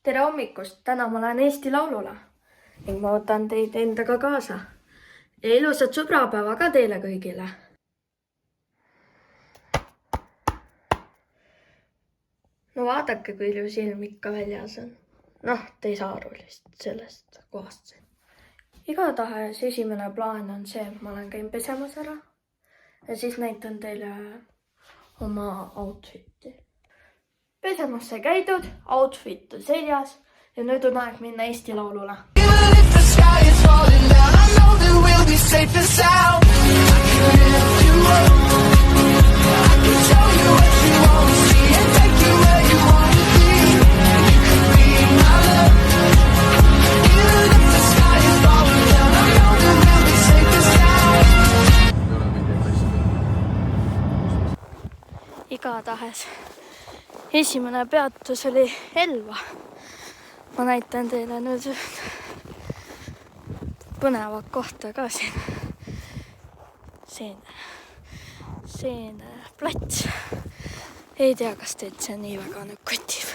tere hommikust, täna ma lähen Eesti Laulule ning ma võtan teid endaga kaasa. Ja ilusat sõbrapäeva ka teile kõigile. No vaadake, kui ilus ilm ikka väljas on. Noh, te ei saa aru lihtsalt sellest kohast. Igatahes esimene plaan on see, et ma olen käin pesemas ära ja siis näitan teile oma outfiti. Pesemas sai käidud, outfit on seljas ja nüüd on aeg minna Eesti Laulule. Igatahes esimene peatus oli Elva. Ma näitan teile nüüd põnevat kohta ka siin. Seene plats. Ei tea, kas teid see nii väga nüüd kotib.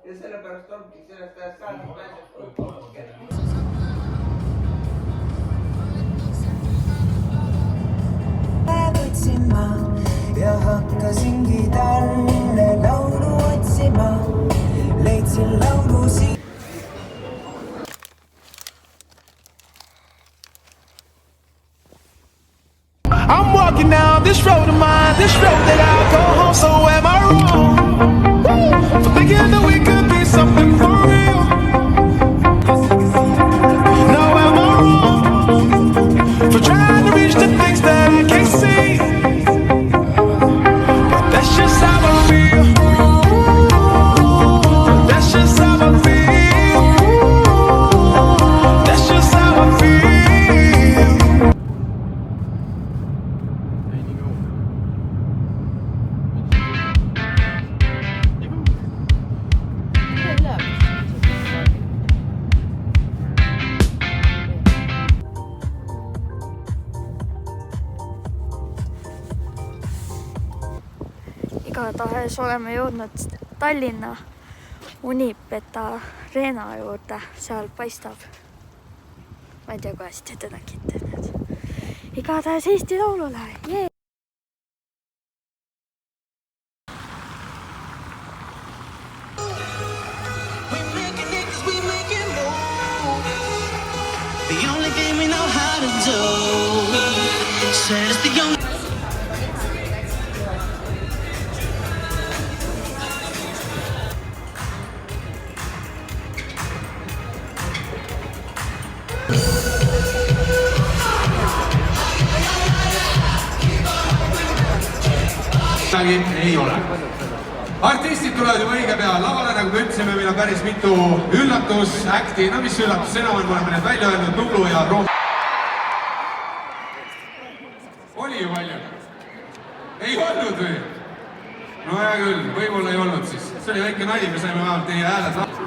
Ja sellepärast ongi sellest ajast saanud pääseb ja hakkasingi talle laulu otsima, leidsin laulu siin. I'm walking down this road of mine, this road that I'll go home, so am I wrong for thinking that we could be something for real? No, am I wrong for trying to reach the things that I can't see? That's just how I feel. That's just how I feel. That's just how I feel. Igatahes oleme jõudnud Tallinna Unipeta Arena juurde, seal paistab. Ma ei tea, kui hästi te nägite nüüd. Igatahes Eesti Laulule. Jee! The only thing we know how to do says the only. Ei ole. Artistid tulevad juba õige pea lavale, nagu me ütlesime, meil on päris mitu üllatusakti. No mis üllatus, enam on oleme need välja öelnud, Nublu ja Room. Oli ju palju? Ei olnud või? No hea küll, võib-olla ei olnud siis. See oli väike nali, me saime vähemalt teie hääled lahti.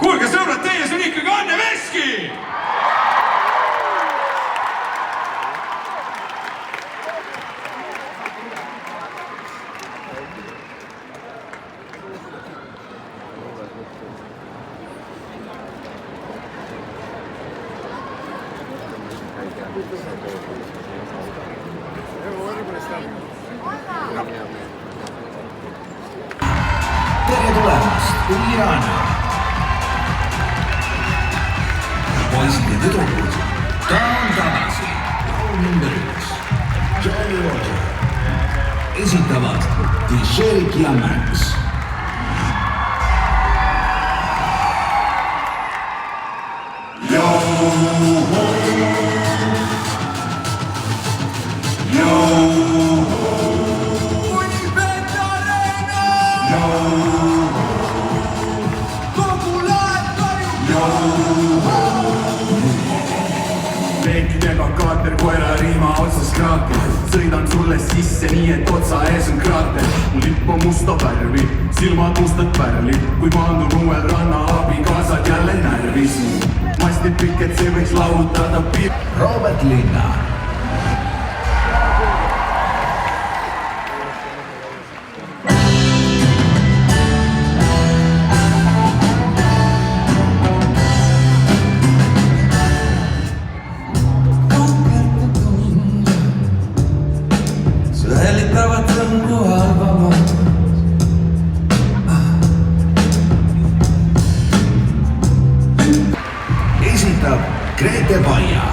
Kuulge sõbrad, teie see on ikkagi Anne Veski! Tere tulemast, Irana! Poisid ja tüdrukud, ta on tagasi. Laul number 1. Jolly Roger. Esitavad T-Shirt ja Max. Leekidega kaater koera riima otsas kraakid. sõidan sulle sisse nii, et otsa ees on kraater. Mu lipp on musta värvi, silmad mustad pärlid, kui maandun uuel ranna, abikaasad jälle närvis. Mastid pikk, et see võiks lahutada Robert Linna. Esitab Grete Paia.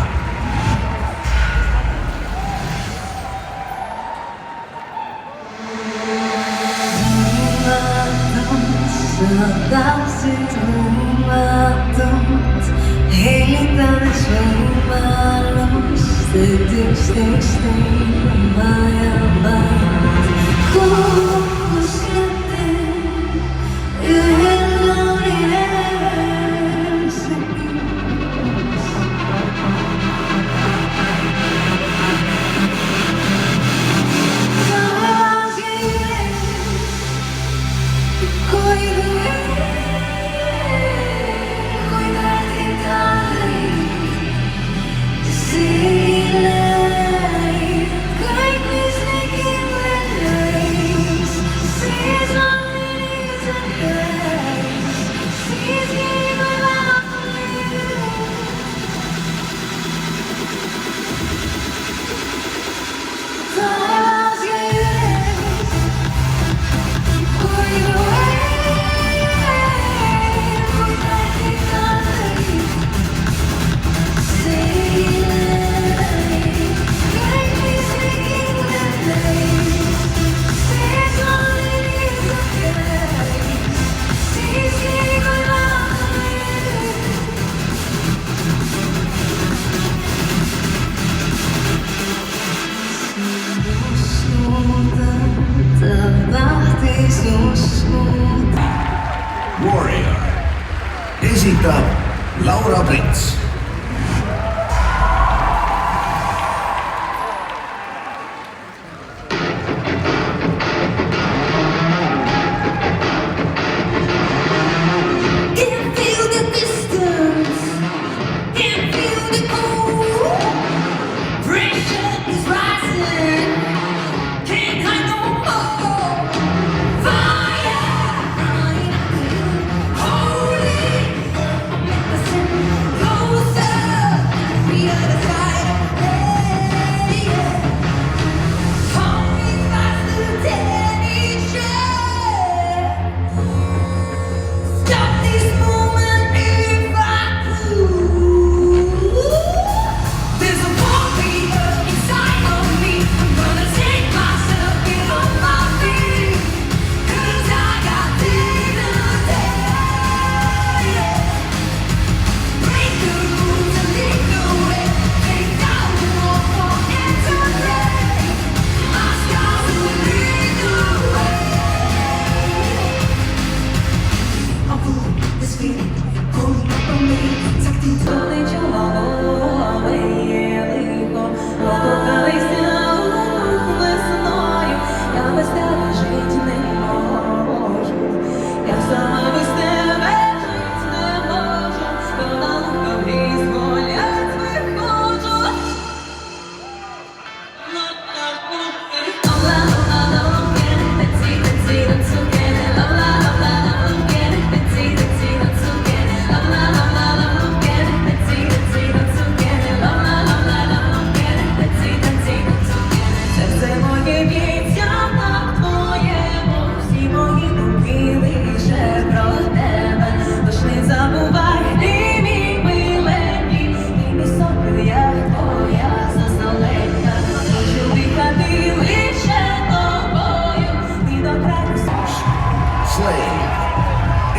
Warrior. Esitab Laura Prits.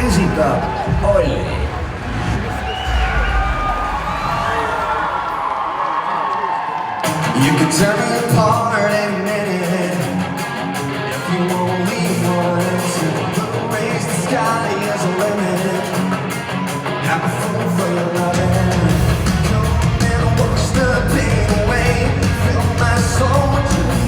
Esitab Olli. You can tear me apart in a minute if you only wanted to. Raise the sky as a limit. I'm a fool for your loving. Come and wash the pain away. Fill my soul with your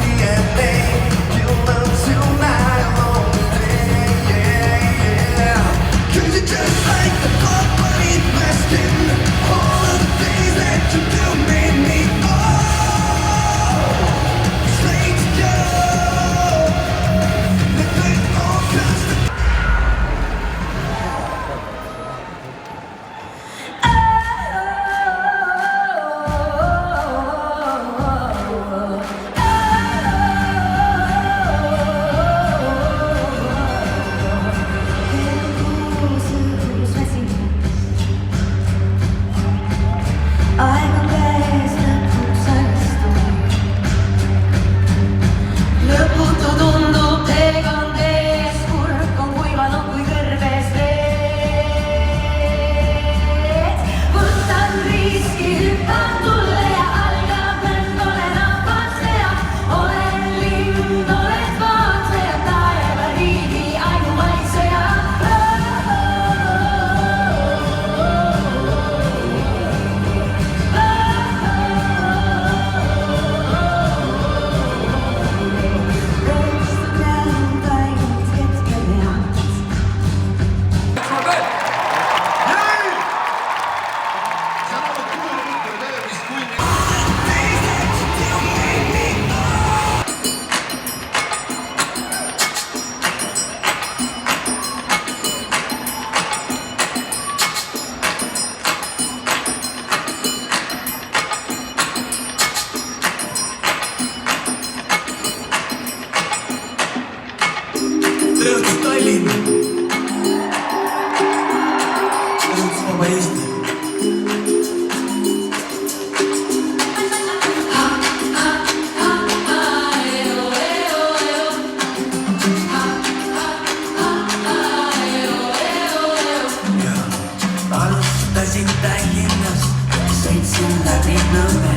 Nõmme,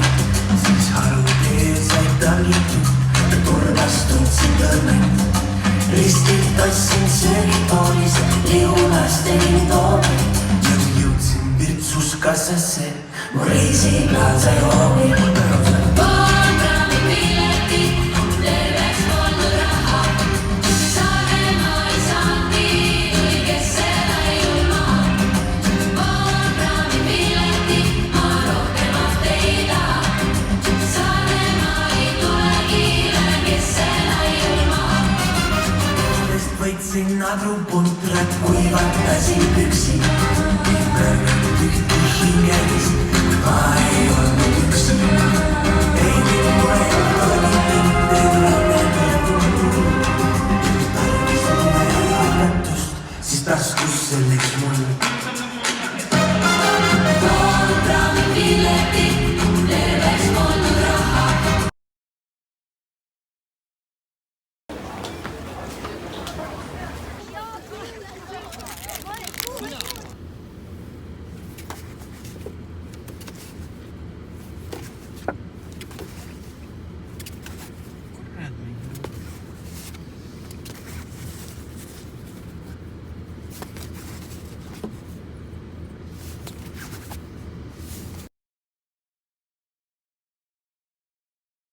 siis harutee sai talgitud ja turvas tundsin kõrmet. Ristilt ostsin söögitoolis, liunas tegin toomi ja kui jõudsin Virtsus kassasse, mu reisiklaan sai hoovi. Võtsin adrupuntrat, kuivatasin püksi. Märganud ühte hingedest, ma ei olnud üksi. Ei nimmured oli mitte granatud. Tarvisin äratust, siis taskus selleks mul. Toon praami pileti.